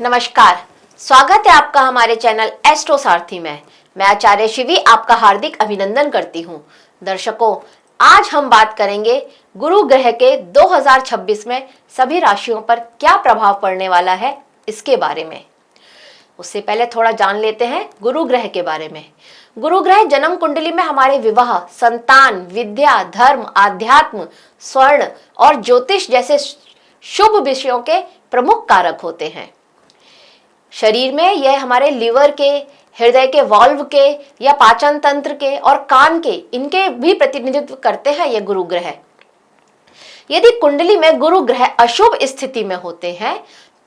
नमस्कार, स्वागत है आपका हमारे चैनल एस्ट्रो सारथी में। मैं आचार्य शिवी आपका हार्दिक अभिनंदन करती हूँ। दर्शकों, आज हम बात करेंगे गुरु ग्रह के 2026 में सभी राशियों पर क्या प्रभाव पड़ने वाला है इसके बारे में। उससे पहले थोड़ा जान लेते हैं गुरु ग्रह के बारे में। गुरु ग्रह जन्म कुंडली में हमारे विवाह, संतान, विद्या, धर्म, आध्यात्म, स्वर्ण और ज्योतिष जैसे शुभ विषयों के प्रमुख कारक होते हैं। शरीर में यह हमारे लिवर के, हृदय के वाल्व के या पाचन तंत्र के और कान के, इनके भी प्रतिनिधित्व करते हैं ये गुरु ग्रह। यदि कुंडली में गुरु ग्रह अशुभ स्थिति में होते हैं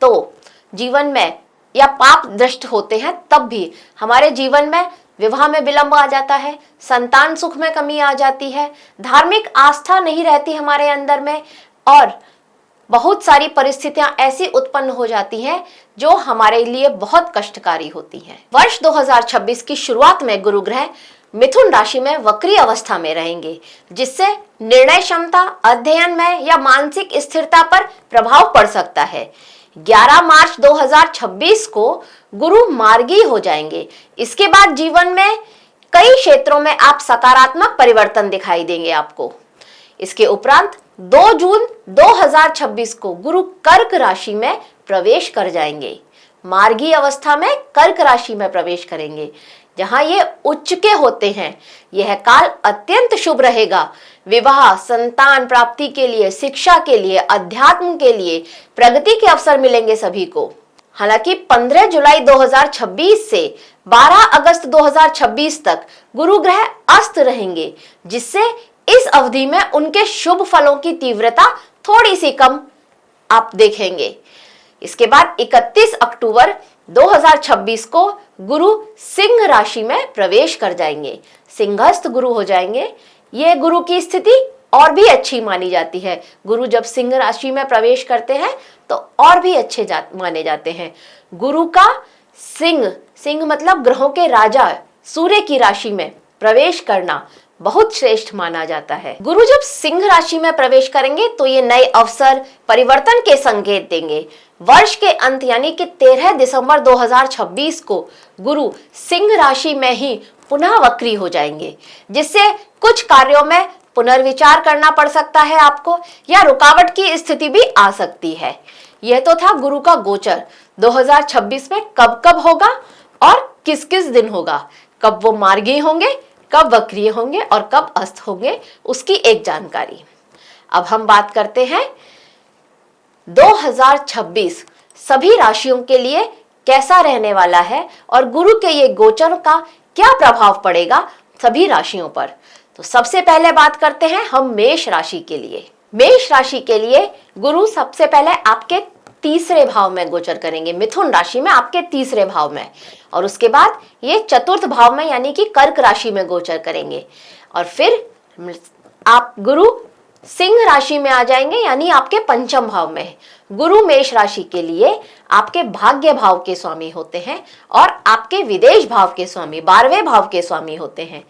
तो जीवन में या पाप दृष्ट होते हैं, तब भी हमारे जीवन में विवाह में विलंब आ जाता है, संतान सुख में कमी आ जाती है, धार्मिक आस्था नहीं रहती हमारे अंदर में और बहुत सारी परिस्थितियां ऐसी उत्पन्न हो जाती हैं जो हमारे लिए बहुत कष्टकारी होती हैं। वर्ष 2026 की शुरुआत में गुरु ग्रह मिथुन राशि में वक्री अवस्था में रहेंगे, जिससे निर्णय क्षमता, अध्ययन में या मानसिक स्थिरता पर प्रभाव पड़ सकता है। 11 मार्च 2026 को गुरु मार्गी हो जाएंगे। इसके बाद जीवन में कई क्षेत्रों में आप सकारात्मक परिवर्तन दिखाई देंगे आपको। इसके उपरांत 2 जून 2026 को गुरु कर्क राशि में प्रवेश कर जाएंगे। मार्गी अवस्था में कर्क राशि में प्रवेश करेंगे, जहां ये उच्च के होते हैं। यह काल अत्यंत शुभ रहेगा। विवाह, संतान प्राप्ति के लिए, शिक्षा के लिए, अध्यात्म के लिए प्रगति के अवसर मिलेंगे सभी को। हालांकि 15 जुलाई 2026 से 12 अगस्त 2026 तक गुरु ग्रह अस्त रहेंगे, जिससे इस अवधि में उनके शुभ फलों की तीव्रता थोड़ी सी कम आप देखेंगे। इसके बाद 31 अक्टूबर 2026 को गुरु सिंह राशि में प्रवेश कर जाएंगे, सिंहस्थ गुरु हो जाएंगे। ये गुरु की स्थिति और भी अच्छी मानी जाती है। गुरु जब सिंह राशि में प्रवेश करते हैं तो और भी अच्छे माने जाते हैं। गुरु का सिंह मतलब ग्रहों के राजा सूर्य की राशि में प्रवेश करना बहुत श्रेष्ठ माना जाता है। गुरु जब सिंह राशि में प्रवेश करेंगे तो ये नए अवसर, परिवर्तन के संकेत देंगे। वर्ष के अंत यानी कि 13 दिसंबर 2026 को गुरु सिंह राशि में ही पुनः वक्री हो जाएंगे, जिससे कुछ कार्यों में पुनर्विचार करना पड़ सकता है आपको, या रुकावट की स्थिति भी आ सकती है। यह तो था गुरु का गोचर 2026 में कब कब होगा और किस किस दिन होगा, कब वो मार्गी होंगे, कब वक्रीय होंगे और कब अस्त होंगे, उसकी एक जानकारी। अब हम बात करते हैं 2026 सभी राशियों के लिए कैसा रहने वाला है और गुरु के ये गोचर का क्या प्रभाव पड़ेगा सभी राशियों पर। तो सबसे पहले बात करते हैं हम मेष राशि के लिए। मेष राशि के लिए गुरु सबसे पहले आपके तीसरे भाव में गोचर करेंगे, मिथुन राशि में आपके तीसरे भाव में, और उसके बाद ये चतुर्थ भाव में यानी कि कर्क राशि में गोचर करेंगे, और फिर आप गुरु सिंह राशि में आ जाएंगे यानी आपके पंचम भाव में। गुरु मेष राशि के लिए आपके भाग्य भाव के स्वामी होते हैं और आपके विदेश भाव के स्वामी, 12वें भाव के स्वामी होते हैं।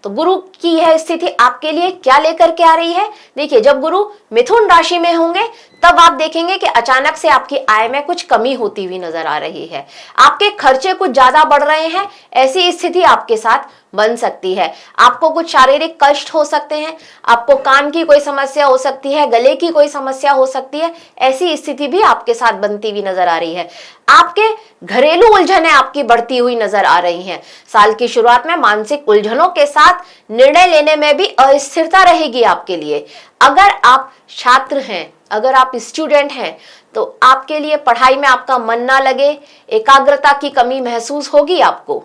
तो गुरु की यह स्थिति आपके लिए क्या लेकर के आ रही है? देखिए, जब गुरु मिथुन राशि में होंगे तब आप देखेंगे कि अचानक से आपकी आय में कुछ कमी होती हुई नजर आ रही है, आपके खर्चे कुछ ज्यादा बढ़ रहे हैं, ऐसी स्थिति आपके साथ बन सकती है। आपको कुछ शारीरिक कष्ट हो सकते हैं, आपको कान की कोई समस्या हो सकती है, गले की कोई समस्या हो सकती है, ऐसी स्थिति भी आपके साथ बनती हुई नजर आ रही है। आपके घरेलू उलझनें आपकी बढ़ती हुई नजर आ रही हैं। साल की शुरुआत में मानसिक उलझनों के साथ निर्णय लेने में भी अस्थिरता रहेगी आपके लिए। अगर आप छात्र हैं, अगर आप स्टूडेंट हैं, तो आपके लिए पढ़ाई में आपका मन ना लगे, एकाग्रता की कमी महसूस होगी आपको।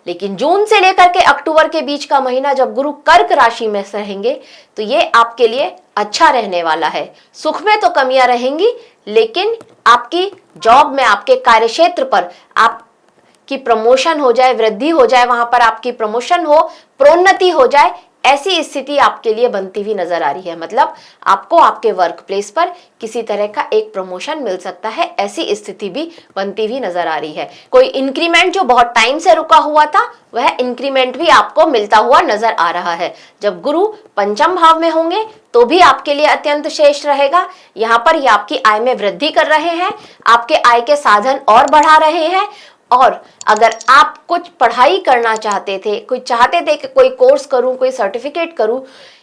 लेकिन जून से लेकर के अक्टूबर के बीच का महीना जब गुरु कर्क राशि में रहेंगे तो ये आपके लिए अच्छा रहने वाला है। सुख में तो कमियां रहेंगी, लेकिन आपकी जॉब में, आपके कार्यक्षेत्र पर आपकी प्रमोशन हो जाए, वृद्धि हो जाए, वहां पर आपकी प्रमोशन हो, प्रोन्नति हो जाए, ऐसी स्थिति आपके लिए बनती हुई नजर आ रही है। मतलब आपको आपके वर्क प्लेस पर किसी तरह का एक प्रमोशन मिल सकता है, ऐसी स्थिति भी बनती हुई नजर आ रही है। कोई इंक्रीमेंट जो बहुत टाइम से रुका हुआ था, वह इंक्रीमेंट भी आपको मिलता हुआ नजर आ रहा है। जब गुरु पंचम भाव में होंगे तो भी आपके लिए अत्यंत श्रेष्ठ रहेगा। यहाँ पर ये आपकी आय में वृद्धि कर रहे हैं, आपके आय के साधन और बढ़ा रहे हैं। और अगर आप कुछ पढ़ाई करना चाहते थे, कोई चाहते थे कि कोई कोर्स करूं, कोई सर्टिफिकेट करूं,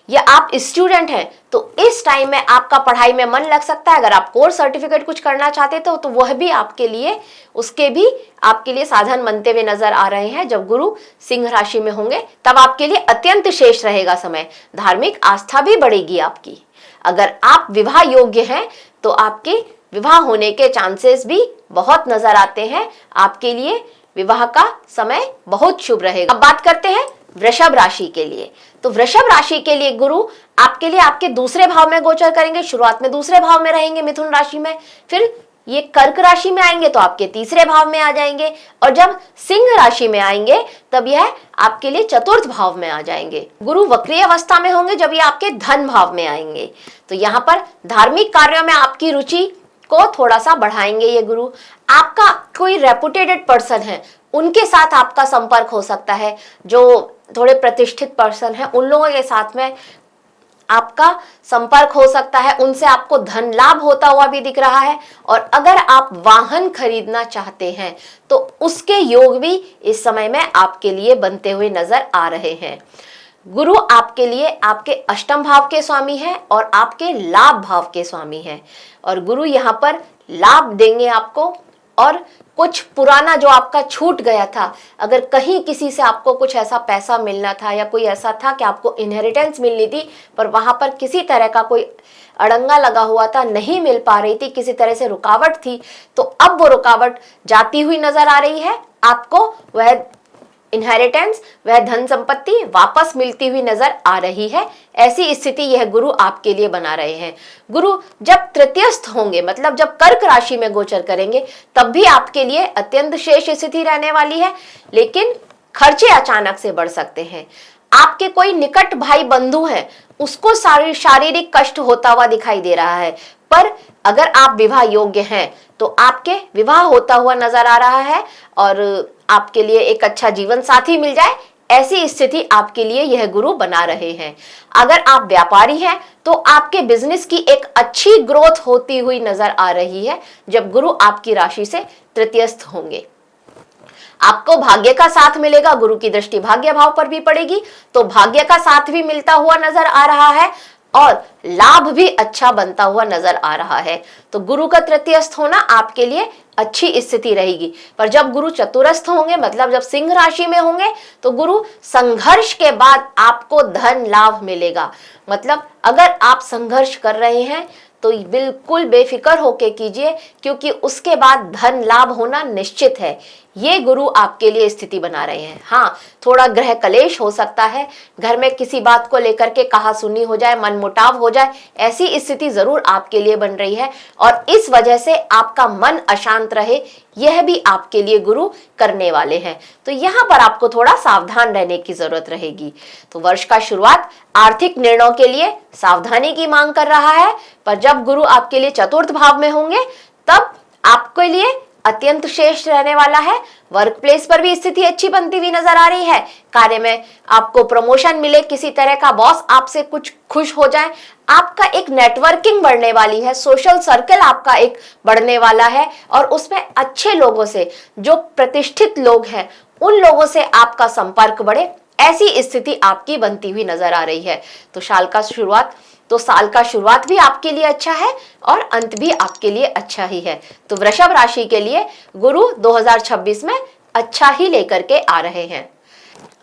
या आप स्टूडेंट हैं तो इस टाइम में आपका पढ़ाई में मन लग सकता है। अगर आप कोर्स सर्टिफिकेट कुछ करना चाहते थे तो वह भी आपके लिए, उसके भी आपके लिए साधन बनते हुए नजर आ रहे हैं। जब गुरु सिंह राशि में होंगे तब आपके लिए अत्यंत श्रेष्ठ रहेगा समय। धार्मिक आस्था भी बढ़ेगी आपकी। अगर आप विवाह योग्य हैं तो आपके विवाह होने के चांसेस भी बहुत नजर आते हैं। आपके लिए विवाह का समय बहुत शुभ रहेगा। अब बात करते हैं वृषभ राशि के लिए। तो वृषभ राशि के लिए गुरु आपके लिए आपके दूसरे भाव में गोचर करेंगे। शुरुआत में दूसरे भाव में रहेंगे मिथुन राशि में, फिर ये कर्क राशि में आएंगे तो आपके तीसरे भाव में आ जाएंगे, और जब सिंह राशि में आएंगे तब यह आपके लिए चतुर्थ भाव में आ जाएंगे। गुरु वक्रीय अवस्था में होंगे जब ये आपके धन भाव में आएंगे। तो यहाँ पर धार्मिक कार्यों में आपकी रुचि को थोड़ा सा बढ़ाएंगे ये गुरु। आपका कोई रेपुटेटेड पर्सन है, उनके साथ आपका संपर्क हो सकता है। जो थोड़े प्रतिष्ठित पर्सन है, उन लोगों के साथ में आपका संपर्क हो सकता है, उनसे आपको धन लाभ होता हुआ भी दिख रहा है। और अगर आप वाहन खरीदना चाहते हैं तो उसके योग भी इस समय में आपके लिए बनते हुए नजर आ रहे हैं। गुरु आपके लिए आपके अष्टम भाव के स्वामी हैं और आपके लाभ भाव के स्वामी हैं, और गुरु यहाँ पर लाभ देंगे आपको। और कुछ पुराना जो आपका छूट गया था, अगर कहीं किसी से आपको कुछ ऐसा पैसा मिलना था या कोई ऐसा था कि आपको इनहेरिटेंस मिलनी थी, पर वहां पर किसी तरह का कोई अड़ंगा लगा हुआ था, नहीं मिल पा रही थी, किसी तरह से रुकावट थी, तो अब वो रुकावट जाती हुई नजर आ रही है। आपको वह इनहेरिटेंस, वह धन संपत्ति वापस मिलती हुई नजर आ रही है। ऐसी स्थिति यह गुरु आपके लिए बना रहे हैं। गुरु जब तृतीयस्थ होंगे, मतलब जब कर्क राशि में गोचर करेंगे, तब भी आपके लिए अत्यंत श्रेष्ठ स्थिति रहने वाली है। लेकिन खर्चे अचानक से बढ़ सकते हैं। आपके कोई निकट भाई बंधु हैं, उसको शारीरिक कष्ट होता हुआ दिखाई दे रहा है। पर अगर आप विवाह योग्य हैं तो आपके विवाह होता हुआ नजर आ रहा है, और आपके लिए एक अच्छा जीवन साथी मिल जाए, ऐसी स्थिति आपके लिए यह गुरु बना रहे हैं। अगर आप व्यापारी हैं तो आपके बिजनेस की एक अच्छी ग्रोथ होती हुई नजर आ रही है जब गुरु आपकी राशि से तृतीयस्थ होंगे। आपको भाग्य का साथ मिलेगा। गुरु की दृष्टि भाग्य भाव पर भी पड़ेगी तो भाग्य का साथ भी मिलता हुआ नजर आ रहा है, और लाभ भी अच्छा बनता हुआ नजर आ रहा है। तो गुरु का तृतीयस्थ होना आपके लिए अच्छी स्थिति रहेगी। पर जब गुरु चतुरस्थ होंगे, मतलब जब सिंह राशि में होंगे, तो गुरु संघर्ष के बाद आपको धन लाभ मिलेगा। मतलब अगर आप संघर्ष कर रहे हैं तो बिल्कुल बेफिक्र होके कीजिए, क्योंकि उसके बाद धन लाभ होना निश्चित है। ये गुरु आपके लिए स्थिति बना रहे हैं। हाँ, थोड़ा ग्रह कलेश हो सकता है, घर में किसी बात को लेकर के कहा सुनी हो जाए, मनमुटाव हो जाए, ऐसी स्थिति जरूर आपके लिए बन रही है, और इस वजह से आपका मन अशांत रहे, यह भी आपके लिए गुरु करने वाले हैं। तो यहाँ पर आपको थोड़ा सावधान रहने की जरूरत रहेगी। तो वर्ष का शुरुआत आर्थिक निर्णयों के लिए सावधानी की मांग कर रहा है, पर जब गुरु आपके लिए चतुर्थ भाव में होंगे तब आपके लिए अत्यंत श्रेष्ठ रहने वाला है। वर्क प्लेस पर भी स्थिति अच्छी बनती हुई नजर आ रही है। कार्य में आपको प्रमोशन मिले, किसी तरह का बॉस आपसे कुछ खुश हो जाए, आपका एक नेटवर्किंग बढ़ने वाली है, सोशल सर्कल आपका एक बढ़ने वाला है, और उसमें अच्छे लोगों से, जो प्रतिष्ठित लोग हैं, उन लोगों से आपका संपर्क बढ़े, ऐसी स्थिति आपकी बनती हुई नजर आ रही है। तो साल का शुरुआत भी आपके लिए अच्छा है और अंत भी आपके लिए अच्छा ही है। तो वृषभ राशि के लिए गुरु 2026 में अच्छा ही लेकर के आ रहे हैं।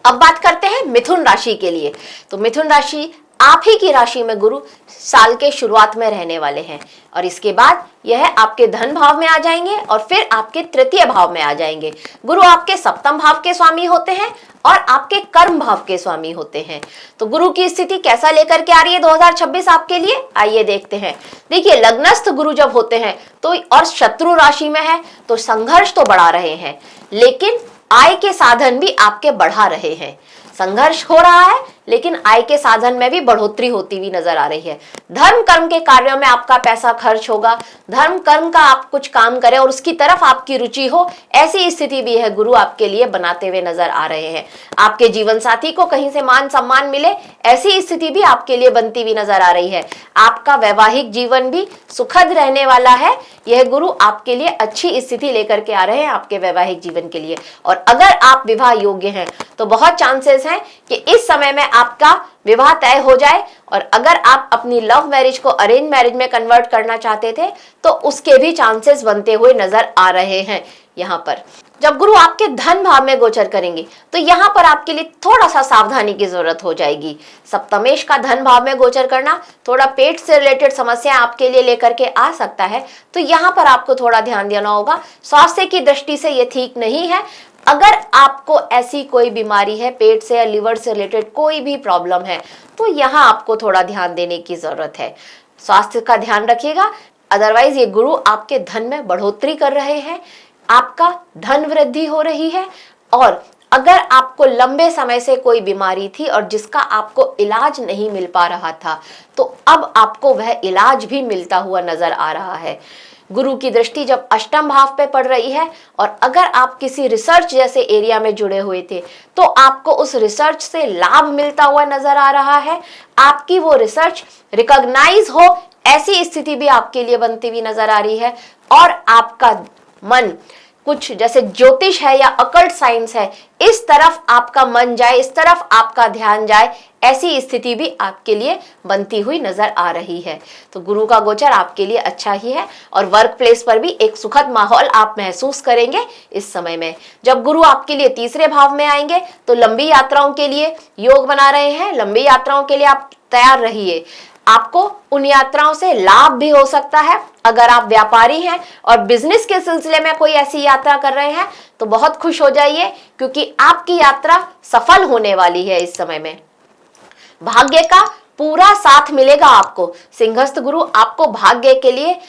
अब बात करते हैं मिथुन राशि के लिए। तो मिथुन राशि, आप ही की राशि में गुरु साल के शुरुआत में रहने वाले हैं, और इसके बाद यह आपके धन भाव में आ जाएंगे और फिर आपके तृतीय भाव में आ जाएंगे। गुरु आपके सप्तम भाव के स्वामी होते हैं और आपके कर्म भाव के स्वामी होते हैं। तो गुरु की स्थिति कैसा लेकर के आ रही है 2026 आपके लिए, आइए देखते हैं। देखिए, लग्नस्थ गुरु जब होते हैं तो, और शत्रु राशि में है, तो संघर्ष तो बढ़ा रहे हैं, लेकिन आय के साधन भी आपके बढ़ा रहे हैं। संघर्ष हो रहा है लेकिन आय के साधन में भी बढ़ोतरी होती हुई नजर आ रही है। धर्म कर्म के कार्यों में आपका पैसा खर्च होगा, धर्म कर्म का आप कुछ काम करें और उसकी तरफ आपकी रुचि हो, ऐसी स्थिति भी है गुरु आपके लिए बनाते हुए नजर आ रहे हैं। आपके जीवन साथी को कहीं से मान सम्मान मिले, ऐसी स्थिति भी आपके लिए बनती हुई नजर आ रही है। आपका वैवाहिक जीवन भी सुखद रहने वाला है। यह गुरु आपके लिए अच्छी स्थिति लेकर के आ रहे हैं आपके वैवाहिक जीवन के लिए। और अगर आप विवाह योग्य हैं तो बहुत चांसेस हैं कि इस समय में आपका विवाह तय हो जाए। और अगर आप अपनी लव मैरिज को अरेंज मैरिज में कन्वर्ट करना चाहते थे तो उसके भी चांसेस बनते हुए नजर आ रहे हैं। यहाँ पर जब गुरु आपके धन भाव में गोचर करेंगे तो यहाँ पर आपके लिए थोड़ा सा सावधानी की जरूरत हो जाएगी। सप्तमेश का धन भाव में गोचर करना थोड़ा पेट से रिलेटेड समस्या आपके लिए लेकर के आ सकता है, तो यहाँ पर आपको थोड़ा ध्यान देना होगा। स्वास्थ्य की दृष्टि से ये ठीक नहीं है। अगर आपको ऐसी कोई बीमारी है, पेट से या लिवर से रिलेटेड कोई भी प्रॉब्लम है, तो यहाँ आपको थोड़ा ध्यान देने की जरूरत है। स्वास्थ्य का ध्यान रखिएगा। अदरवाइज ये गुरु आपके धन में बढ़ोतरी कर रहे हैं, आपका धन वृद्धि हो रही है। और अगर आपको लंबे समय से कोई बीमारी थी और जिसका आपको इलाज नहीं मिल पा रहा था, तो अब आपको वह इलाज भी मिलता हुआ नजर आ रहा है। गुरु की दृष्टि जब अष्टम भाव पे पड़ रही है और अगर आप किसी रिसर्च जैसे एरिया में जुड़े हुए थे तो आपको उस रिसर्च से लाभ मिलता हुआ नजर आ रहा है। आपकी वो रिसर्च रिकॉग्नाइज हो, ऐसी स्थिति भी आपके लिए बनती हुई नजर आ रही है। और आपका मन कुछ जैसे ज्योतिष है या अकल्ट साइंस है, इस तरफ आपका मन जाए, इस तरफ आपका ध्यान जाए, ऐसी स्थिति भी आपके लिए बनती हुई नजर आ रही है। तो गुरु का गोचर आपके लिए अच्छा ही है और वर्क प्लेस पर भी एक सुखद माहौल आप महसूस करेंगे इस समय में। जब गुरु आपके लिए तीसरे भाव में आएंगे तो लंबी यात्राओं के लिए योग बना रहे हैं। लंबी यात्राओं के लिए आप तैयार रहिए। आपको उन यात्राओं से लाभ भी हो सकता है। अगर आप व्यापारी हैं और बिजनेस के सिलसिले में कोई ऐसी यात्रा कर रहे हैं तो बहुत खुश हो जाइए, क्योंकि आपकी यात्रा सफल होने वाली है इस समय में। भाग्य का पूरा साथ मिलेगा आपको। सिंहस्थ गुरु आपको भाग्य के लिए,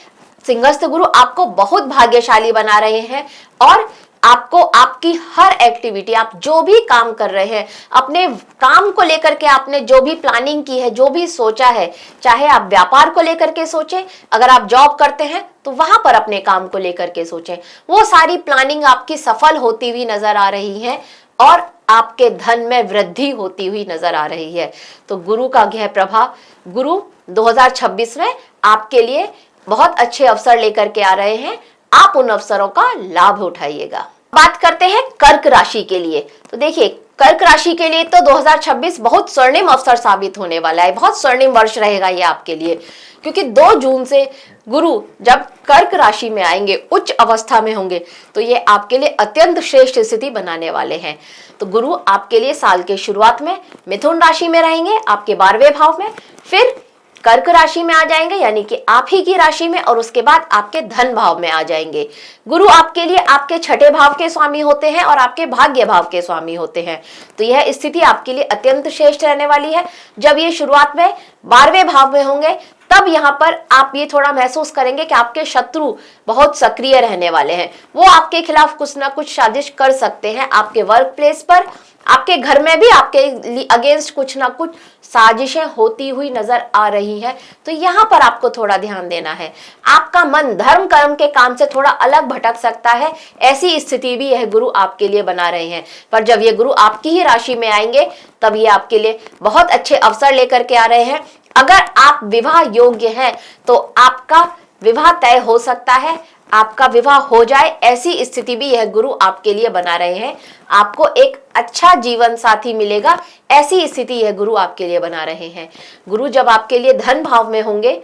सिंहस्थ गुरु आपको बहुत भाग्यशाली बना रहे हैं और आपको आपकी हर एक्टिविटी, आप जो भी काम कर रहे हैं, अपने काम को लेकर के आपने जो भी प्लानिंग की है, जो भी सोचा है, चाहे आप व्यापार को लेकर के सोचें, अगर आप जॉब करते हैं तो वहां पर अपने काम को लेकर के सोचें, वो सारी प्लानिंग आपकी सफल होती हुई नजर आ रही है और आपके धन में वृद्धि होती हुई नजर आ रही है। तो गुरु का गृह प्रभाव, गुरु 2026 में आपके लिए बहुत अच्छे अवसर लेकर के आ रहे हैं। आप उन अवसरों का लाभ उठाइएगा। बात करते हैं कर्क राशि के लिए। तो देखिए, कर्क राशि के लिए तो 2026 बहुत स्वर्णिम अवसर साबित होने वाला है। बहुत स्वर्णिम वर्ष रहेगा ये आपके लिए, क्योंकि 2 जून से गुरु जब कर्क राशि में आएंगे, उच्च अवस्था में होंगे, तो ये आपके लिए अत्यंत श्रेष्ठ स्थिति बनाने वाले हैं। तो गुरु आपके लिए साल के शुरुआत में मिथुन राशि में रहेंगे, आपके 12वें भाव में, फिर कर्क राशि में आ जाएंगे, यानी कि आप ही की राशि में, और उसके बाद आपके धन भाव में आ जाएंगे। गुरु आपके लिए आपके 6ठे भाव के स्वामी होते हैं और आपके भाग्य भाव के स्वामी होते हैं। तो यह स्थिति आपके लिए अत्यंत श्रेष्ठ रहने वाली है। जब ये शुरुआत में 12वें भाव में होंगे, तब यहाँ पर आप ये थोड़ा महसूस करेंगे कि आपके शत्रु बहुत सक्रिय रहने वाले हैं। वो आपके खिलाफ कुछ ना कुछ साजिश कर सकते हैं। आपके वर्क प्लेस पर, आपके घर में भी आपके अगेंस्ट कुछ ना कुछ साजिशें होती हुई नजर आ रही है। तो यहाँ पर आपको थोड़ा ध्यान देना है। आपका मन धर्म कर्म के काम से थोड़ा अलग भटक सकता है, ऐसी स्थिति भी यह गुरु आपके लिए बना रहे हैं। पर जब ये गुरु आपकी ही राशि में आएंगे तब ये आपके लिए बहुत अच्छे अवसर लेकर के आ रहे हैं। अगर आप विवाह योग्य हैं तो आपका विवाह तय हो सकता है, आपका विवाह हो जाए, ऐसी स्थिति भी यह गुरु आपके लिए बना रहे हैं। आपको एक अच्छा जीवन साथी मिलेगा, ऐसी स्थिति यह गुरु आपके लिए बना रहे हैं। गुरु जब आपके लिए धन भाव में होंगे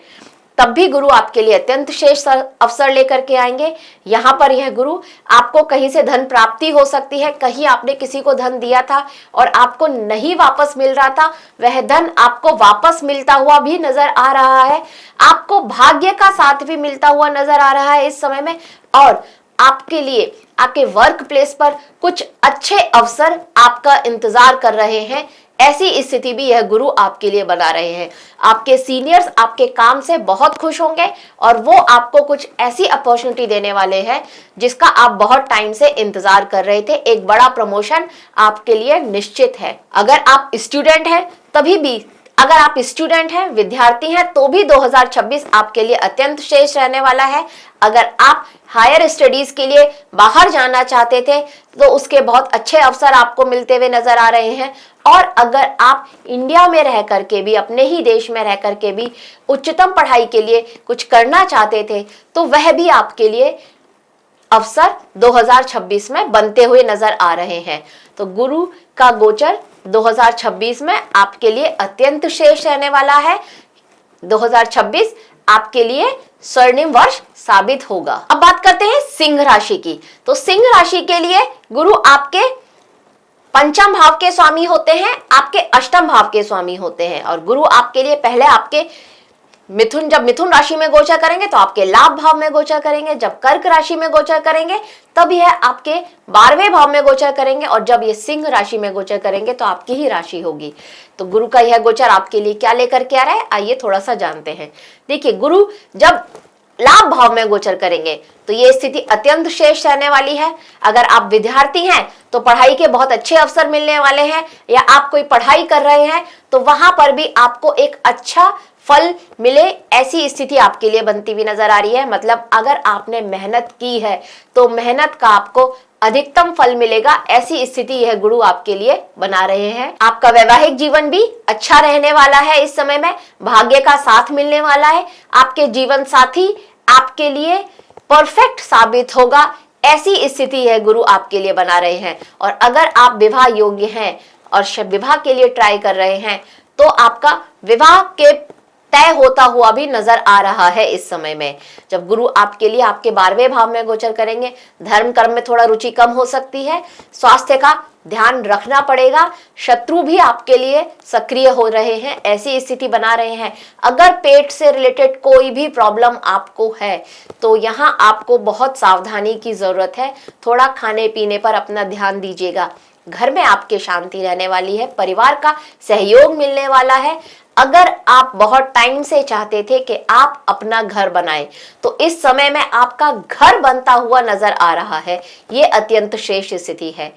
तब भी गुरु आपके लिए अत्यंत श्रेष्ठ अवसर लेकर के आएंगे। यहाँ पर यह गुरु आपको कहीं से धन प्राप्ति हो सकती है। कहीं आपने किसी को धन दिया था और आपको नहीं वापस मिल रहा था, वह धन आपको वापस मिलता हुआ भी नजर आ रहा है। आपको भाग्य का साथ भी मिलता हुआ नजर आ रहा है इस समय में। और आपके लिए आपके वर्क प्लेस पर कुछ अच्छे अवसर आपका इंतजार कर रहे हैं, ऐसी स्थिति भी यह गुरु आपके लिए बना रहे हैं। आपके सीनियर्स आपके काम से बहुत खुश होंगे और वो आपको कुछ ऐसी अपॉर्चुनिटी देने वाले हैं जिसका आप बहुत टाइम से इंतजार कर रहे थे। एक बड़ा प्रमोशन आपके लिए निश्चित है। अगर आप स्टूडेंट हैं तभी भी अगर आप स्टूडेंट हैं, विद्यार्थी हैं, तो भी 2026 आपके लिए अत्यंत श्रेष्ठ रहने वाला है। अगर आप हायर स्टडीज के लिए बाहर जाना चाहते थे तो उसके बहुत अच्छे अवसर आपको मिलते हुए नजर आ रहे हैं। और अगर आप इंडिया में रह करके भी, अपने ही देश में रह करके भी उच्चतम पढ़ाई के लिए कुछ करना चाहते थे तो वह भी आपके लिए अवसर 2026 में बनते हुए नजर आ रहे हैं। तो गुरु का गोचर 2026 में आपके लिए अत्यंत श्रेष्ठ रहने वाला है। 2026 आपके लिए स्वर्णिम वर्ष साबित होगा। अब बात करते हैं सिंह राशि की। तो सिंह राशि के लिए गुरु आपके पंचम भाव के स्वामी होते हैं, आपके अष्टम भाव के स्वामी होते हैं। और गुरु आपके लिए पहले आपके जब मिथुन राशि में गोचर करेंगे तो आपके लाभ भाव में गोचर करेंगे, जब कर्क राशि में गोचर करेंगे तब यह आपके 12वें भाव में गोचर करेंगे, और जब ये सिंह राशि में गोचर करेंगे तो आपकी ही राशि होगी। तो गुरु का यह गोचर आपके लिए क्या लेकर के आ रहा है, आइए थोड़ा सा जानते हैं। देखिए, गुरु जब लाभ भाव में गोचर करेंगे तो ये स्थिति अत्यंत श्रेष्ठ रहने वाली है। अगर आप विद्यार्थी हैं तो पढ़ाई के बहुत अच्छे अवसर मिलने वाले हैं, या आप कोई पढ़ाई कर रहे हैं तो वहां पर भी आपको एक अच्छा फल मिले, ऐसी स्थिति आपके लिए बनती हुई नजर आ रही है। मतलब अगर आपने मेहनत की है तो मेहनत का आपको अधिकतम फल मिलेगा, ऐसी स्थिति यह गुरु आपके लिए बना रहे हैं। आपका वैवाहिक जीवन भी अच्छा रहने वाला है। इस समय में भाग्य का साथ मिलने वाला है। आपके जीवन साथी आपके लिए परफेक्ट साबित होगा, ऐसी स्थिति यह गुरु आपके लिए बना रहे हैं। और अगर आप विवाह योग्य हैं और विवाह के लिए ट्राई कर रहे हैं तो आपका विवाह के तय होता हुआ भी नजर आ रहा है इस समय में। जब गुरु आपके लिए आपके 12वें भाव में गोचर करेंगे, धर्म कर्म में थोड़ा रुचि कम हो सकती है, स्वास्थ्य का ध्यान रखना पड़ेगा, शत्रु भी आपके लिए सक्रिय हो रहे हैं, ऐसी स्थिति बना रहे हैं। अगर पेट से रिलेटेड कोई भी प्रॉब्लम आपको है तो यहाँ आपको बहुत सावधानी की जरूरत है। थोड़ा खाने पीने पर अपना ध्यान दीजिएगा। घर में आपके शांति रहने वाली है, परिवार का सहयोग मिलने वाला है। अगर आप बहुत टाइम से चाहते थे कि आप अपना घर बनाएं तो इस समय में आपका घर बनता हुआ नजर आ रहा है। ये अत्यंत श्रेष्ठ स्थिति है।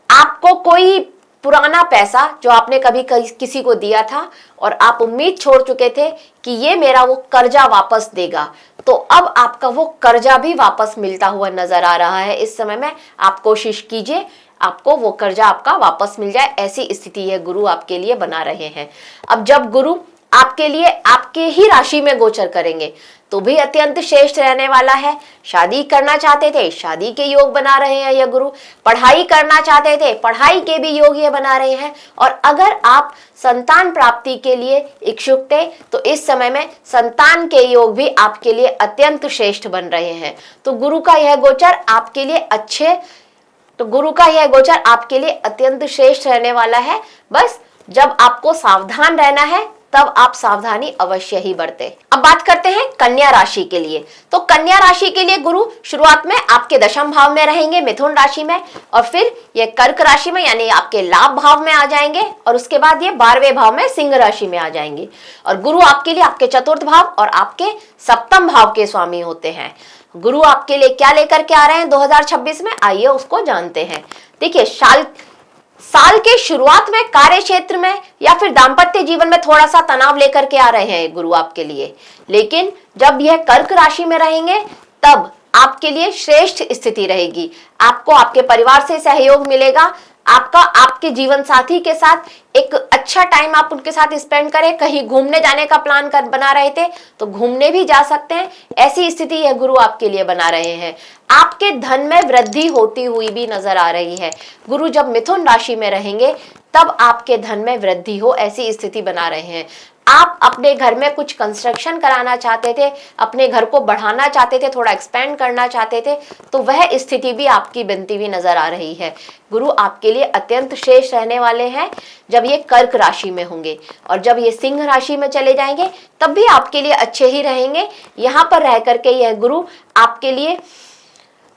आपको कोई पुराना पैसा जो आपने कभी किसी को दिया था और आप उम्मीद छोड़ चुके थे कि ये मेरा वो कर्जा वापस देगा, तो अब आपका वो कर्जा भी वापस मिलता हुआ नजर आ रहा है। इस समय में आप कोशिश कीजिए आपको वो कर्जा आपका वापस मिल जाए, ऐसी स्थिति यह गुरु आपके लिए बना रहे हैं। अब जब गुरु आपके लिए आपके ही राशि में गोचर करेंगे तो भी अत्यंत श्रेष्ठ रहने वाला है। शादी करना चाहते थे, शादी के योग बना रहे हैं यह गुरु। पढ़ाई करना चाहते थे, पढ़ाई के भी योग ये बना रहे हैं। और अगर आप संतान प्राप्ति के लिए इच्छुक थे तो इस समय में संतान के योग भी आपके लिए अत्यंत श्रेष्ठ बन रहे हैं। तो गुरु का यह गोचर आपके लिए अत्यंत श्रेष्ठ रहने वाला है। बस जब आपको सावधान रहना है तब आप सावधानी अवश्य ही बरते। अब बात करते हैं कन्या राशि के लिए। तो कन्या राशि के लिए गुरु शुरुआत में आपके दशम भाव में रहेंगे, मिथुन राशि में, और फिर ये कर्क राशि में यानी आपके लाभ भाव में आ जाएंगे, और उसके बाद ये 12वें भाव में सिंह राशि में आ जाएंगे। और गुरु आपके लिए आपके चतुर्थ भाव और आपके सप्तम भाव के स्वामी होते हैं। गुरु आपके लिए क्या लेकर के आ रहे हैं 2026 में, आइए उसको जानते हैं। देखिए, साल के शुरुआत में कार्य क्षेत्र में या फिर दाम्पत्य जीवन में थोड़ा सा तनाव लेकर के आ रहे हैं गुरु आपके लिए, लेकिन जब यह कर्क राशि में रहेंगे तब आपके लिए श्रेष्ठ स्थिति रहेगी। आपको आपके परिवार से सहयोग मिलेगा। आपके जीवन साथी के साथ एक अच्छा टाइम आप उनके साथ स्पेंड करें। कहीं घूमने जाने का प्लान बना रहे थे तो घूमने भी जा सकते हैं, ऐसी स्थिति यह गुरु आपके लिए बना रहे हैं। आपके धन में वृद्धि होती हुई भी नजर आ रही है। गुरु जब मिथुन राशि में रहेंगे तब आपके धन में वृद्धि हो, ऐसी स्थिति बना रहे हैं। आप अपने घर में कुछ कंस्ट्रक्शन कराना चाहते थे, अपने घर को बढ़ाना चाहते थे, थोड़ा एक्सपेंड करना चाहते थे, तो वह स्थिति भी आपकी बनती हुई नजर आ रही है। गुरु आपके लिए अत्यंत श्रेष्ठ रहने वाले हैं जब ये कर्क राशि में होंगे, और जब ये सिंह राशि में चले जाएंगे तब भी आपके लिए अच्छे ही रहेंगे। यहाँ पर रह करके यह गुरु आपके लिए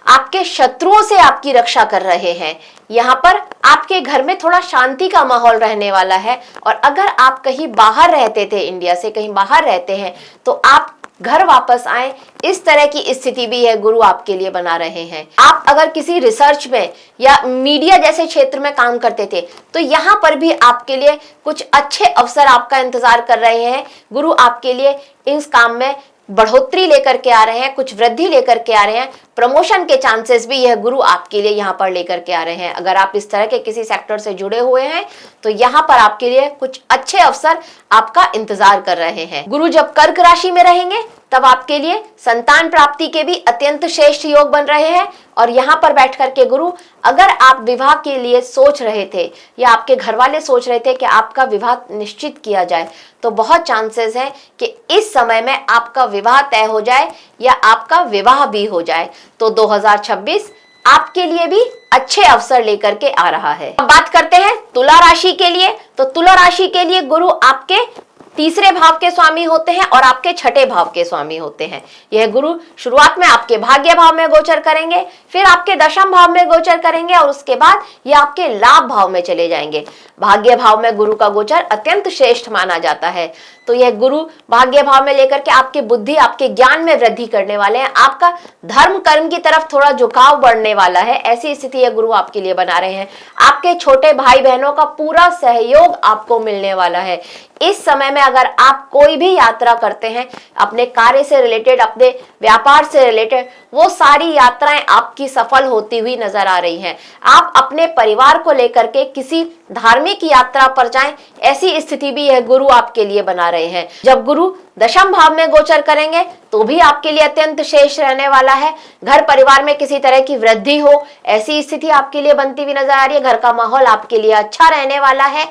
आपके शत्रुओं से आपकी रक्षा कर रहे हैं। यहाँ पर आपके घर में थोड़ा शांति का माहौल रहने वाला है। और अगर आप कहीं बाहर रहते थे, इंडिया से कहीं बाहर रहते हैं, तो आप घर वापस आए, इस तरह की स्थिति भी यह गुरु आपके लिए बना रहे हैं। आप अगर किसी रिसर्च में या मीडिया जैसे क्षेत्र में काम करते थे तो यहाँ पर भी आपके लिए कुछ अच्छे अवसर आपका इंतजार कर रहे हैं। गुरु आपके लिए इस काम में बढ़ोतरी लेकर के आ रहे हैं, कुछ वृद्धि लेकर के आ रहे हैं, प्रमोशन के चांसेस भी यह गुरु आपके लिए यहाँ पर लेकर के आ रहे हैं। अगर आप इस तरह के किसी सेक्टर से जुड़े हुए हैं तो यहाँ पर आपके लिए कुछ अच्छे अवसर आपका इंतजार कर रहे हैं। गुरु जब कर्क राशि में रहेंगे तब आपके लिए संतान प्राप्ति के भी अत्यंत श्रेष्ठ योग बन रहे हैं। और यहाँ पर बैठ करके गुरु, अगर आप विवाह के लिए सोच रहे थे या आपके घर वाले सोच रहे थे कि आपका विवाह निश्चित किया जाए, तो बहुत चांसेस हैं कि इस समय में आपका विवाह तय हो जाए या आपका विवाह भी हो जाए। तो 2026 आपके लिए भी अच्छे अवसर लेकर के आ रहा है। अब बात करते हैं तुला राशि के लिए। तो तुला राशि के लिए गुरु आपके तीसरे भाव के स्वामी होते हैं और आपके छठे भाव के स्वामी होते हैं। यह गुरु शुरुआत में आपके भाग्य भाव में गोचर करेंगे, फिर आपके दशम भाव में गोचर करेंगे और उसके बाद ये आपके लाभ भाव में चले जाएंगे। भाग्य भाव में गुरु का गोचर अत्यंत श्रेष्ठ माना जाता है। तो यह गुरु भाग्य भाव में लेकर के आपकी बुद्धि, आपके ज्ञान में वृद्धि करने वाले हैं। आपका धर्म कर्म की तरफ थोड़ा झुकाव बढ़ने वाला है, ऐसी स्थिति यह गुरु आपके लिए बना रहे हैं। आपके छोटे भाई बहनों का पूरा सहयोग आपको मिलने वाला है। इस समय में अगर आप कोई भी यात्रा करते हैं, अपने कार्य से रिलेटेड, अपने व्यापार से रिलेटेड, वो सारी यात्राएं आपकी सफल होती हुई नजर आ रही हैं। आप अपने परिवार को लेकर के किसी धार्मिक यात्रा पर जाएं, ऐसी स्थिति भी यह गुरु आपके लिए बना रहे हैं। जब गुरु दशम भाव में गोचर करेंगे तो भी आपके लिए अत्यंत शेष रहने वाला है। घर परिवार में किसी तरह की वृद्धि हो, ऐसी स्थिति आपके लिए बनती हुई नजर आ रही है। घर का माहौल आपके लिए अच्छा रहने वाला है।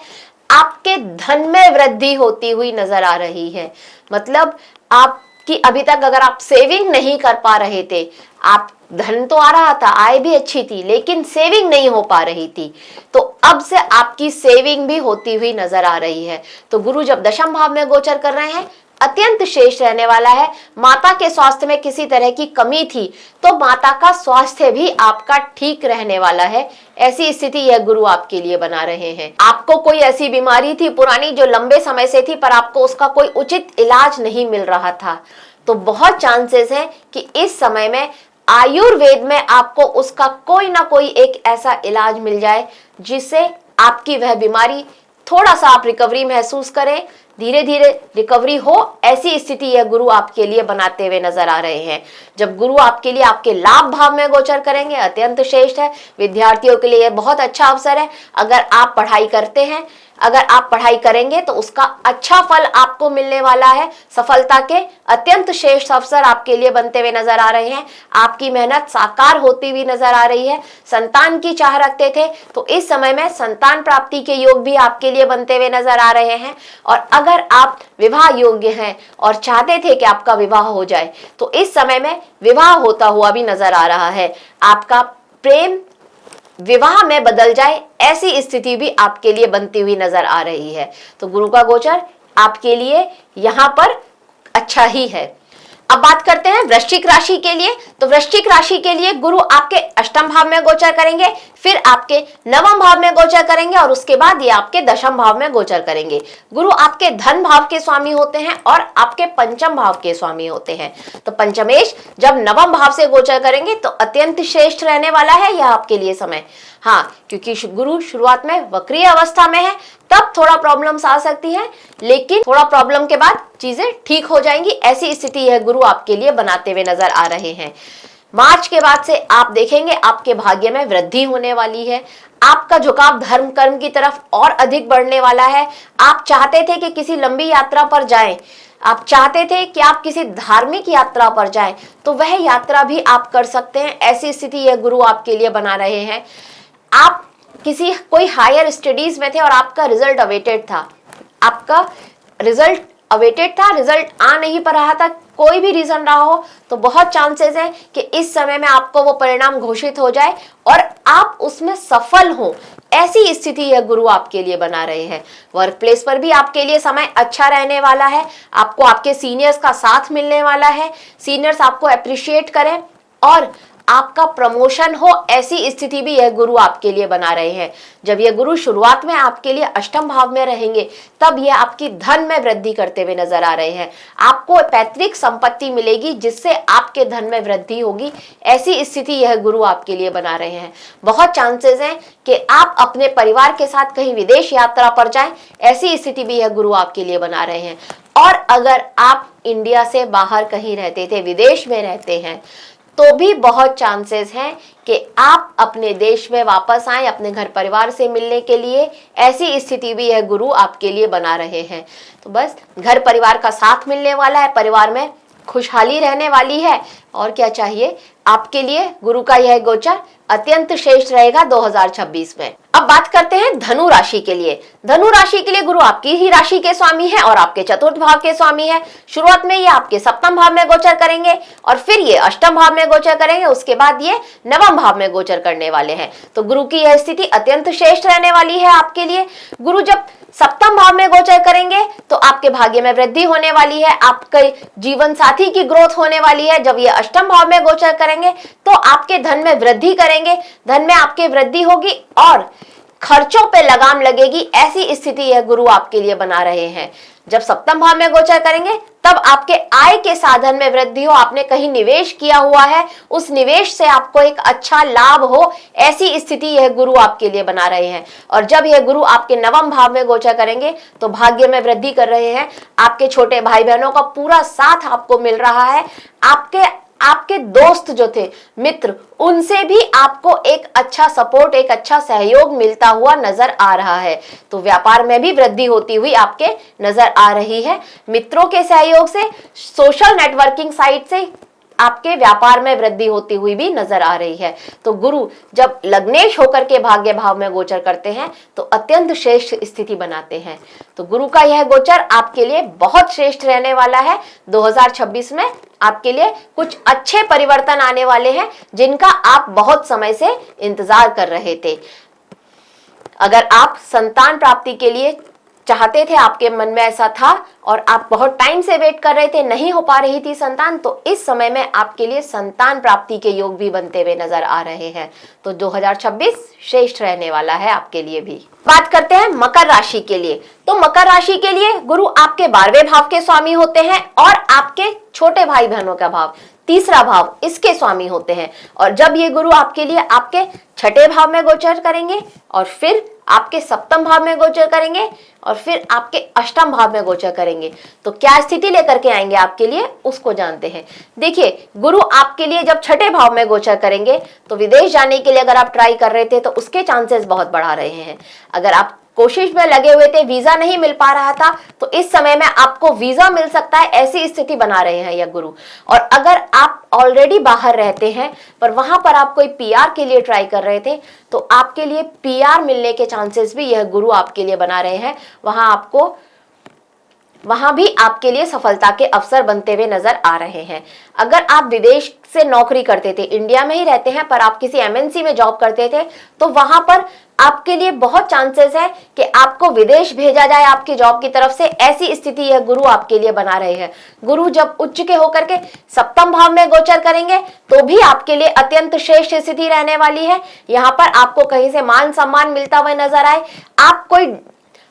आपके धन में वृद्धि होती हुई नजर आ रही है। मतलब आपकी अभी तक अगर आप सेविंग नहीं कर पा रहे थे, आप धन तो आ रहा था, आय भी अच्छी थी, लेकिन सेविंग नहीं हो पा रही थी, तो अब से आपकी सेविंग भी होती हुई नजर आ रही है। तो गुरु जब दशम भाव में गोचर कर रहे हैं, अत्यंत शेष रहने वाला है। माता के स्वास्थ्य में किसी तरह की कमी थी तो माता का स्वास्थ्य भी आपका ठीक रहने वाला है। ऐसी स्थिति यह गुरु आपके लिए बना रहे हैं। आपको कोई ऐसी बीमारी थी पुरानी जो लंबे समय से थी पर आपको उसका कोई उचित इलाज नहीं मिल रहा था, तो बहुत चांसेस है कि इस समय में आयुर्वेद में आपको उसका कोई ना कोई एक ऐसा इलाज मिल जाए जिससे आपकी वह बीमारी थोड़ा सा आप रिकवरी महसूस करें, धीरे धीरे रिकवरी हो। ऐसी स्थिति यह गुरु आपके लिए बनाते हुए नजर आ रहे हैं। जब गुरु आपके लिए आपके लाभ भाव में गोचर करेंगे, अत्यंत श्रेष्ठ है। विद्यार्थियों के लिए बहुत अच्छा अवसर है। अगर आप पढ़ाई करते हैं, अगर आप पढ़ाई करेंगे तो उसका अच्छा फल आपको मिलने वाला है। सफलता के अत्यंत श्रेष्ठ अवसर आपके लिए बनते हुए नजर आ रहे हैं। आपकी मेहनत साकार होती हुई नजर आ रही है। संतान की चाह रखते थे तो इस समय में संतान प्राप्ति के योग भी आपके लिए बनते हुए नजर आ रहे हैं। और अगर आप विवाह योग्य हैं और चाहते थे कि आपका विवाह हो जाए तो इस समय में विवाह होता हुआ भी नजर आ रहा है। आपका प्रेम विवाह में बदल जाए, ऐसी स्थिति भी आपके लिए बनती हुई नजर आ रही है। तो गुरु का गोचर आपके लिए यहाँ पर अच्छा ही है। अब बात करते हैं वृश्चिक राशि के लिए। तो वृश्चिक राशि के लिए गुरु आपके अष्टम भाव में गोचर करेंगे, फिर आपके नवम भाव में गोचर करेंगे और उसके बाद ये आपके दशम भाव में गोचर करेंगे। गुरु आपके धन भाव के स्वामी होते हैं और आपके पंचम भाव के स्वामी होते हैं। तो पंचमेश जब नवम भाव से गोचर करेंगे तो अत्यंत श्रेष्ठ रहने वाला है यह आपके लिए समय। हाँ, क्योंकि गुरु शुरुआत में वक्रीय अवस्था में है, तब थोड़ा प्रॉब्लम्स आ सकती है, लेकिन थोड़ा प्रॉब्लम के बाद चीजें ठीक हो जाएंगी। ऐसी स्थिति यह गुरु आपके लिए बनाते हुए नजर आ रहे हैं। मार्च के बाद से आप देखेंगे आपके भाग्य में वृद्धि होने वाली है। आपका झुकाव धर्म कर्म की तरफ और अधिक बढ़ने वाला है। आप चाहते थे कि किसी लंबी यात्रा पर जाएं, आप चाहते थे कि आप किसी धार्मिक यात्रा पर जाएं, तो वह यात्रा भी आप कर सकते हैं। ऐसी स्थिति यह गुरु आपके लिए बना रहे हैं। आप किसी कोई हायर स्टडीज में थे और आपका रिजल्ट अवेटेड था, आपका रिजल्ट अवेटेड था, रिजल्ट आ नहीं पा रहा था, कोई भी रीजन रहा हो, तो बहुत चांसेस है कि इस समय में आपको वो परिणाम घोषित हो जाए और आप उसमें सफल हो। ऐसी स्थिति यह गुरु आपके लिए बना रहे हैं। वर्क प्लेस पर भी आपके लिए समय अच्छा रहने वाला है। आपको आपके सीनियर्स का साथ मिलने वाला है। सीनियर्स आपको अप्रिशिएट करें और आपका प्रमोशन हो, ऐसी स्थिति भी यह गुरु आपके लिए बना रहे हैं। जब यह गुरु शुरुआत में आपके लिए अष्टम भाव में रहेंगे तब यह आपकी धन में वृद्धि करते हुए नजर आ रहे हैं। आपको पैतृक संपत्ति मिलेगी जिससे आपके धन में वृद्धि होगी, ऐसी स्थिति यह गुरु आपके लिए बना रहे हैं। बहुत चांसेस हैं कि आप अपने परिवार के साथ कहीं विदेश यात्रा पर जाएं, ऐसी स्थिति भी यह गुरु आपके लिए बना रहे हैं। और अगर आप इंडिया से बाहर कहीं रहते थे, विदेश में रहते हैं, तो भी बहुत चांसेस हैं कि आप अपने देश में वापस आए अपने घर परिवार से मिलने के लिए, ऐसी स्थिति भी यह गुरु आपके लिए बना रहे हैं। तो बस घर परिवार का साथ मिलने वाला है, परिवार में खुशहाली रहने वाली है, और क्या चाहिए आपके लिए। गुरु का यह गोचर अत्यंत श्रेष्ठ रहेगा 2026 में। अब बात करते हैं धनु राशि के लिए। धनु राशि के लिए गुरु आपकी ही राशि के स्वामी है और आपके चतुर्थ भाव के स्वामी है। शुरुआत में ये आपके सप्तम भाव में गोचर करेंगे और फिर ये अष्टम भाव में गोचर करेंगे, उसके बाद ये नवम भाव में गोचर करने वाले हैं। तो गुरु की यह स्थिति अत्यंत श्रेष्ठ रहने वाली है आपके लिए। गुरु जब सप्तम भाव में गोचर करेंगे तो आपके भाग्य में वृद्धि होने वाली है, आपके जीवन साथी की ग्रोथ होने वाली है। जब ये अष्टम भाव में गोचर करेंगे तो आपके धन में वृद्धि करेंगे, धन में आपके वृद्धि होगी और खर्चों पे लगाम लगेगी, ऐसी स्थिति यह गुरु आपके लिए बना रहे हैं। जब सप्तम भाव में गोचर करेंगे तब आपके आय के साधन में वृद्धि हो, आपने कहीं निवेश किया हुआ है, उस निवेश से आपको एक अच्छा लाभ हो, ऐसी स्थिति यह गुरु आपके लिए बना रहे हैं। और जब यह गुरु आपके नवम भाव में गोचर करेंगे तो भाग्य में वृद्धि कर रहे हैं। आपके छोटे भाई बहनों का पूरा साथ आपको मिल रहा है। आपके दोस्त जो थे, मित्र, उनसे भी आपको एक अच्छा सपोर्ट, एक अच्छा सहयोग मिलता हुआ नजर आ रहा है। तो व्यापार में भी वृद्धि होती हुई आपके नजर आ रही है। मित्रों के सहयोग से, सोशल नेटवर्किंग साइट से आपके व्यापार में वृद्धि होती हुई भी नजर आ रही है। तो गुरु जब लग्नेश होकर के भाग्य भाव में गोचर करते हैं तो अत्यंत श्रेष्ठ स्थिति बनाते हैं। तो गुरु का यह गोचर आपके लिए बहुत श्रेष्ठ रहने वाला है। 2026 में आपके लिए कुछ अच्छे परिवर्तन आने वाले हैं जिनका आप बहुत समय से इंतजार कर रहे थे। अगर आप संतान प्राप्ति के लिए चाहते थे, आपके मन में ऐसा था और आप बहुत टाइम से वेट कर रहे थे, नहीं हो पा रही थी संतान, तो इस समय में आपके लिए संतान प्राप्ति के योग भी बनते हुए नजर आ रहे हैं। तो 2026 श्रेष्ठ रहने वाला है आपके लिए भी। बात करते हैं मकर राशि के लिए। तो मकर राशि के लिए गुरु आपके 12वें भाव के स्वामी होते हैं और आपके छोटे भाई बहनों का भाव, तीसरा भाव, इसके स्वामी होते हैं। और जब ये गुरु आपके लिए आपके छठे भाव में गोचर करेंगे और फिर आपके सप्तम भाव में गोचर करेंगे और फिर आपके अष्टम भाव में गोचर करेंगे, तो क्या स्थिति लेकर के आएंगे आपके लिए, उसको जानते हैं। देखिए, गुरु आपके लिए जब छठे भाव में गोचर करेंगे तो विदेश जाने के लिए अगर आप ट्राई कर रहे थे तो उसके चांसेस बहुत बढ़ा रहे हैं। अगर आप कोशिश में लगे हुए थे, वीजा नहीं मिल पा रहा था, तो इस समय में आपको वीजा मिल सकता है, ऐसी स्थिति बना रहे हैं यह गुरु। और अगर आप ऑलरेडी बाहर रहते हैं पर वहां पर आप कोई पीआर के लिए ट्राई कर रहे थे, तो आपके लिए पीआर मिलने के चांसेस भी यह गुरु आपके लिए बना रहे हैं। वहां भी आपके लिए सफलता के अवसर बनते हुए नजर आ रहे हैं। अगर आप विदेश से नौकरी करते थे, इंडिया में ही रहते हैं पर आप किसी एमएनसी में जॉब करते थे, तो वहां पर आपके लिए बहुत चांसेस है कि आपको विदेश भेजा जाए आपकी जॉब की तरफ से, ऐसी स्थिति यह गुरु आपके लिए बना रहे हैं। गुरु जब उच्च के होकर के सप्तम भाव में गोचर करेंगे तो भी आपके लिए अत्यंत श्रेष्ठ स्थिति रहने वाली है। यहाँ पर आपको कहीं से मान सम्मान मिलता हुआ नजर आए। आप कोई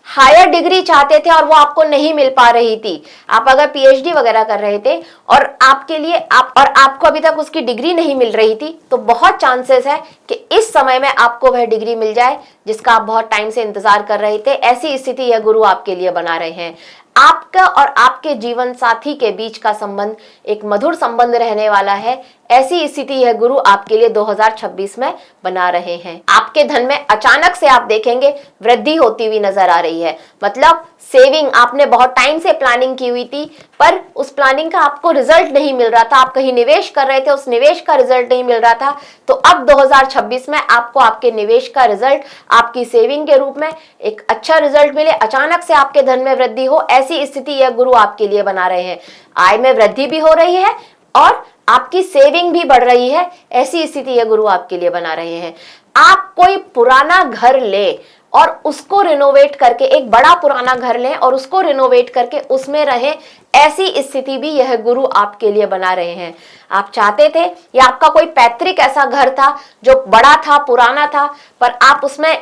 हायर डिग्री चाहते थे और वो आपको नहीं मिल पा रही थी, आप अगर पीएचडी वगैरह कर रहे थे और आपको अभी तक उसकी डिग्री नहीं मिल रही थी, तो बहुत चांसेस है कि इस समय में आपको वह डिग्री मिल जाए जिसका आप बहुत टाइम से इंतजार कर रहे थे। ऐसी स्थिति यह गुरु आपके लिए बना रहे हैं। आपका और आपके जीवन साथी के बीच का संबंध एक मधुर संबंध रहने वाला है, ऐसी स्थिति यह गुरु आपके लिए 2026 में बना रहे हैं। आपके धन में अचानक से आप देखेंगे वृद्धि होती हुई नजर आ रही है। मतलब सेविंग आपने बहुत टाइम से प्लानिंग की हुई थी पर उस प्लानिंग का आपको रिजल्ट नहीं मिल रहा था, आप कहीं निवेश कर रहे थे, उस निवेश का रिजल्ट नहीं मिल रहा था, तो अब 2026 में आपको आपके निवेश का रिजल्ट आपकी सेविंग के रूप में एक अच्छा रिजल्ट मिले, अचानक से आपके धन में वृद्धि हो, ऐसी स्थिति यह गुरु आपके लिए बना रहे हैं। आय में वृद्धि भी हो रही है और आपकी सेविंग भी बढ़ रही है, ऐसी स्थिति यह गुरु आपके लिए बना रहे हैं। आप कोई पुराना घर ले और उसको रिनोवेट करके एक बड़ा पुराना घर लें और उसको रिनोवेट करके उसमें रहें, ऐसी स्थिति भी यह गुरु आपके लिए बना रहे हैं। आप चाहते थे या आपका कोई पैतृक ऐसा घर था जो बड़ा था, पुराना था, पर आप उसमें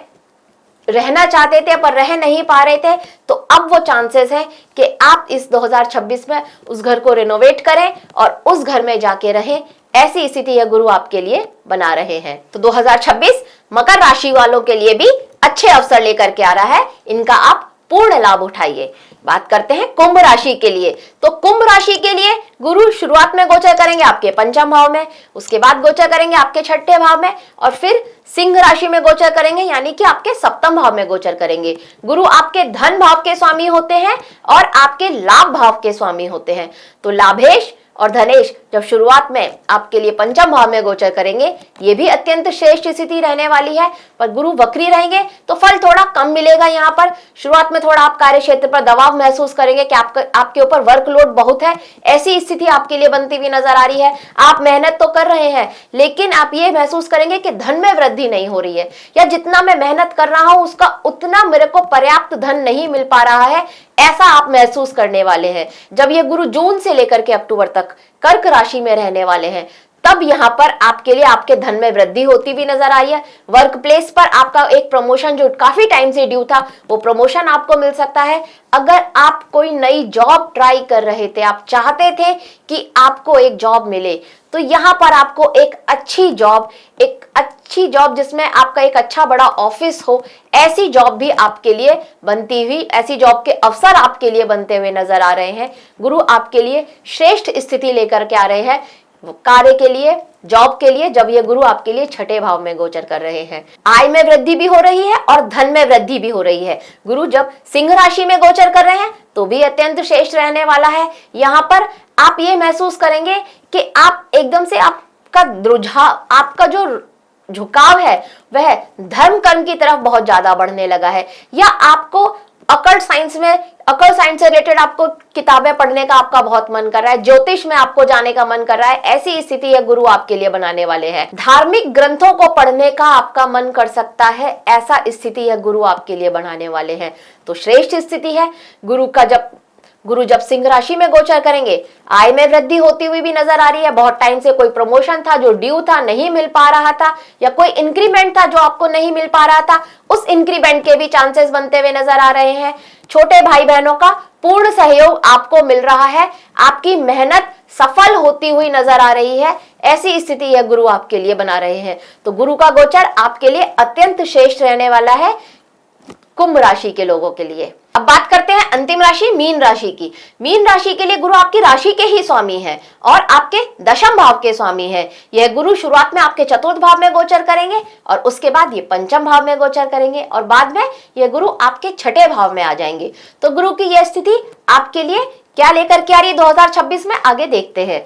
रहना चाहते थे पर रह नहीं पा रहे थे, तो अब वो चांसेस है कि आप इस 2026 में उस घर को रिनोवेट करें और उस घर में जाके रहें। ऐसी स्थिति यह गुरु आपके लिए बना रहे हैं। तो 2026 मकर राशि वालों के लिए भी अच्छे अवसर लेकर के आ रहा है, इनका आप पूर्ण लाभ उठाइए। बात करते हैं कुंभ राशि के लिए। तो कुंभ राशि के लिए गुरु शुरुआत में गोचर करेंगे आपके पंचम भाव में, उसके बाद गोचर करेंगे आपके छठे भाव में, और फिर सिंह राशि में गोचर करेंगे, यानी कि आपके सप्तम भाव में गोचर करेंगे। गुरु आपके धन भाव के स्वामी होते हैं और आपके लाभ भाव के स्वामी होते हैं। तो लाभेश और धनेश जब शुरुआत में आपके लिए पंचम भाव में गोचर करेंगे, ये भी अत्यंत श्रेष्ठ स्थिति रहने वाली है। पर गुरु वक्री रहेंगे तो फल थोड़ा कम मिलेगा। यहाँ पर शुरुआत में थोड़ा आप कार्य क्षेत्र पर दबाव महसूस करेंगे कि आपके ऊपर वर्कलोड बहुत है, ऐसी स्थिति आपके लिए बनती हुई नजर आ रही है। आप मेहनत तो कर रहे हैं, लेकिन आप ये महसूस करेंगे कि धन में वृद्धि नहीं हो रही है, या जितना मैं मेहनत कर रहा हूं उसका उतना मेरे को पर्याप्त धन नहीं मिल पा रहा है, ऐसा आप महसूस करने वाले हैं। जब ये गुरु जून से लेकर के अक्टूबर तक कर्क राशि में रहने वाले हैं, तब यहाँ पर आपके लिए आपके धन में वृद्धि होती हुई नजर आई है। वर्क प्लेस पर आपका एक प्रमोशन जो काफी टाइम से ड्यू था, वो प्रमोशन आपको मिल सकता है। अगर आप कोई नई जॉब ट्राई कर रहे थे, आप चाहते थे कि आपको एक जॉब मिले, तो यहाँ पर आपको एक अच्छी जॉब जिसमें आपका एक अच्छा बड़ा ऑफिस हो, ऐसी जॉब भी आपके लिए बनती हुई, ऐसी जॉब के अवसर आपके लिए बनते हुए नजर आ रहे हैं। गुरु आपके लिए श्रेष्ठ स्थिति लेकर के आ रहे हैं कार्य के लिए, जॉब के लिए, जब ये गुरु आपके लिए छठे भाव में गोचर कर रहे हैं। आय में वृद्धि भी हो रही है और धन में वृद्धि भी हो रही है। गुरु जब सिंह राशि में गोचर कर रहे हैं तो भी अत्यंत श्रेष्ठ रहने वाला है। यहाँ पर आप ये महसूस करेंगे कि आप एकदम से आपका जो झुकाव है वह धर्म कर्म की तरफ बहुत ज्यादा बढ़ने लगा है, या आपको अकल्ट साइंस से रिलेटेड आपको किताबें पढ़ने का आपका बहुत मन कर रहा है, ज्योतिष में आपको जाने का मन कर रहा है, ऐसी स्थिति यह गुरु आपके लिए बनाने वाले हैं। धार्मिक ग्रंथों को पढ़ने का आपका मन कर सकता है, ऐसा स्थिति यह गुरु आपके लिए बनाने वाले हैं। तो श्रेष्ठ स्थिति है गुरु जब सिंह राशि में गोचर करेंगे, आय में वृद्धि होती हुई भी नजर आ रही है। बहुत टाइम से कोई प्रमोशन था जो ड्यू था, नहीं मिल पा रहा था, या कोई इंक्रीमेंट था जो आपको नहीं मिल पा रहा था, उस इंक्रीमेंट के भी चांसेस बनते हुए नजर आ रहे हैं। छोटे भाई बहनों का पूर्ण सहयोग आपको मिल रहा है, आपकी मेहनत सफल होती हुई नजर आ रही है, ऐसी स्थिति यह गुरु आपके लिए बना रहे हैं। तो गुरु का गोचर आपके लिए अत्यंत श्रेष्ठ रहने वाला है कुंभ राशि के लोगों के लिए। अब बात करते हैं अंतिम राशि मीन राशि की। मीन राशि के लिए गुरु आपकी राशि के ही स्वामी हैं और आपके दशम भाव के स्वामी हैं। यह गुरु शुरुआत में आपके चतुर्थ भाव में गोचर करेंगे और उसके बाद ये पंचम भाव में गोचर करेंगे और बाद में यह गुरु आपके छठे भाव में आ जाएंगे। तो गुरु की यह स्थिति आपके लिए क्या लेकर के आ रही है 2026 में, आगे देखते हैं।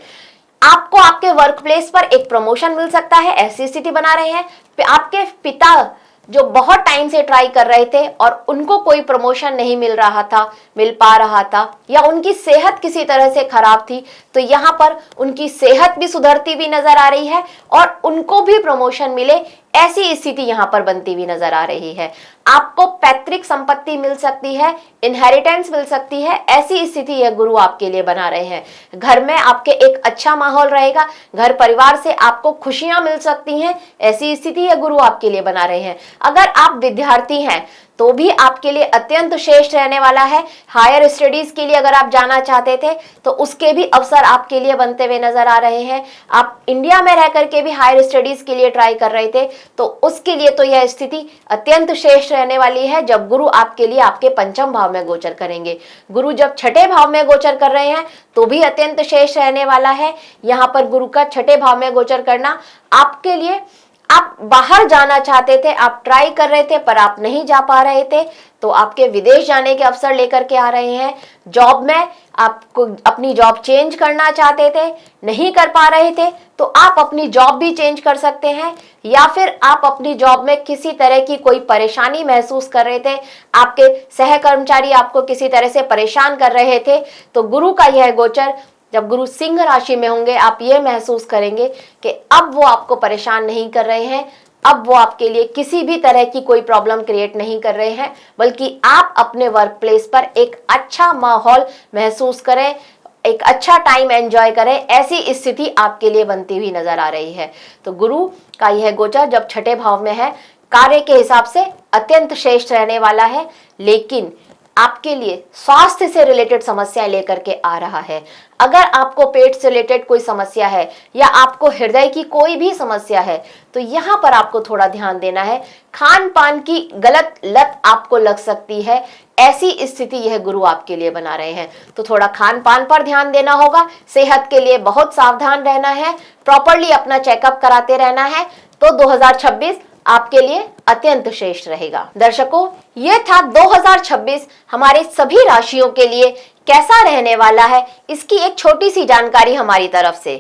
आपको आपके वर्क प्लेस पर एक प्रमोशन मिल सकता है, ऐसी स्थिति बना रहे हैं। आपके पिता जो बहुत टाइम से ट्राई कर रहे थे और उनको कोई प्रमोशन नहीं मिल पा रहा था, या उनकी सेहत किसी तरह से खराब थी, तो यहाँ पर उनकी सेहत भी सुधरती हुई नजर आ रही है और उनको भी प्रमोशन मिले, ऐसी स्थिति यहाँ पर बनती हुई नजर आ रही है। आपको पैतृक संपत्ति मिल सकती है, इनहेरिटेंस मिल सकती है, ऐसी स्थिति यह गुरु आपके लिए बना रहे हैं। घर में आपके एक अच्छा माहौल रहेगा, घर परिवार से आपको खुशियां मिल सकती हैं, ऐसी स्थिति यह गुरु आपके लिए बना रहे हैं। अगर आप विद्यार्थी हैं तो भी आपके लिए अत्यंत श्रेष्ठ रहने वाला है। हायर स्टडीज के लिए अगर आप जाना चाहते थे तो उसके भी अवसर आपके लिए बनते हुए नजर आ रहे हैं। आप इंडिया में रह करके भी हायर स्टडीज के लिए ट्राई कर रहे थे तो उसके लिए तो यह स्थिति अत्यंत श्रेष्ठ रहने वाली है जब गुरु आपके लिए आपके पंचम भाव में गोचर करेंगे। गुरु जब छठे भाव में गोचर कर रहे हैं तो भी अत्यंत श्रेष्ठ रहने वाला है। यहाँ पर गुरु का छठे भाव में गोचर करना आपके लिए, आप बाहर जाना चाहते थे, आप ट्राई कर रहे थे पर आप नहीं जा पा रहे थे, तो आपके विदेश जाने के अवसर लेकर के आ रहे हैं। जॉब में आपको अपनी जॉब चेंज करना चाहते थे, नहीं कर पा रहे थे, तो आप अपनी जॉब भी चेंज कर सकते हैं, या फिर आप अपनी जॉब में किसी तरह की कोई परेशानी महसूस कर रहे थे, आपके सहकर्मचारी आपको किसी तरह से परेशान कर रहे थे, तो गुरु का यह गोचर जब गुरु सिंह राशि में होंगे आप ये महसूस करेंगे कि अब वो आपको परेशान नहीं कर रहे हैं, अब वो आपके लिए किसी भी तरह की कोई प्रॉब्लम क्रिएट नहीं कर रहे हैं, बल्कि आप अपने वर्क प्लेस पर एक अच्छा माहौल महसूस करें, एक अच्छा टाइम एंजॉय करें, ऐसी स्थिति आपके लिए बनती हुई नजर आ रही है। तो गुरु का यह गोचर जब छठे भाव में है, कार्य के हिसाब से अत्यंत श्रेष्ठ रहने वाला है, लेकिन आपके लिए स्वास्थ्य से रिलेटेड समस्याएं लेकर के आ रहा है। अगर आपको पेट से रिलेटेड कोई समस्या है या आपको हृदय की कोई भी समस्या है, तो यहाँ पर आपको थोड़ा ध्यान देना है। खान पान की गलत लत आपको लग सकती है, ऐसी स्थिति यह गुरु आपके लिए बना रहे हैं। तो थोड़ा खान पान पर ध्यान देना होगा, सेहत के लिए बहुत सावधान रहना है, प्रॉपरली अपना चेकअप कराते रहना है। तो 2026 आपके लिए अत्यंत श्रेष्ठ रहेगा। दर्शकों, यह था 2026 हमारे सभी राशियों के लिए कैसा रहने वाला है, इसकी एक छोटी सी जानकारी हमारी तरफ से।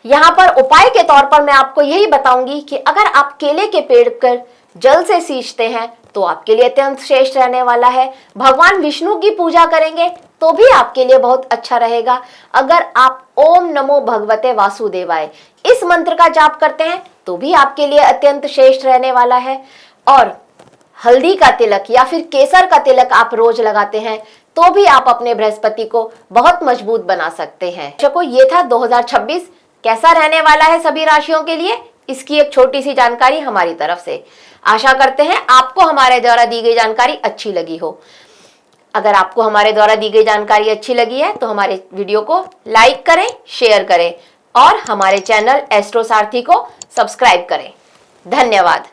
यहाँ पर उपाय के तौर पर मैं आपको यही बताऊंगी कि अगर आप केले के पेड़ पर जल से सींचते हैं तो आपके लिए अत्यंत श्रेष्ठ रहने वाला है। भगवान विष्णु की पूजा करेंगे तो भी आपके लिए बहुत अच्छा रहेगा। अगर आप ओम नमो भगवते वासुदेवाय इस मंत्र का जाप करते हैं तो भी आपके लिए अत्यंत श्रेष्ठ रहने वाला है। और हल्दी का तिलक या फिर केसर का तिलक आप रोज लगाते हैं तो भी आप अपने बृहस्पति को बहुत मजबूत बना सकते हैं। दर्शकों, ये था 2026 कैसा रहने वाला है सभी राशियों के लिए, इसकी एक छोटी सी जानकारी हमारी तरफ से। आशा करते हैं आपको हमारे द्वारा दी गई जानकारी अच्छी लगी हो। अगर आपको हमारे द्वारा दी गई जानकारी अच्छी लगी है तो हमारे वीडियो को लाइक करें, शेयर करें और हमारे चैनल एस्ट्रो सारथी को सब्सक्राइब करें। धन्यवाद।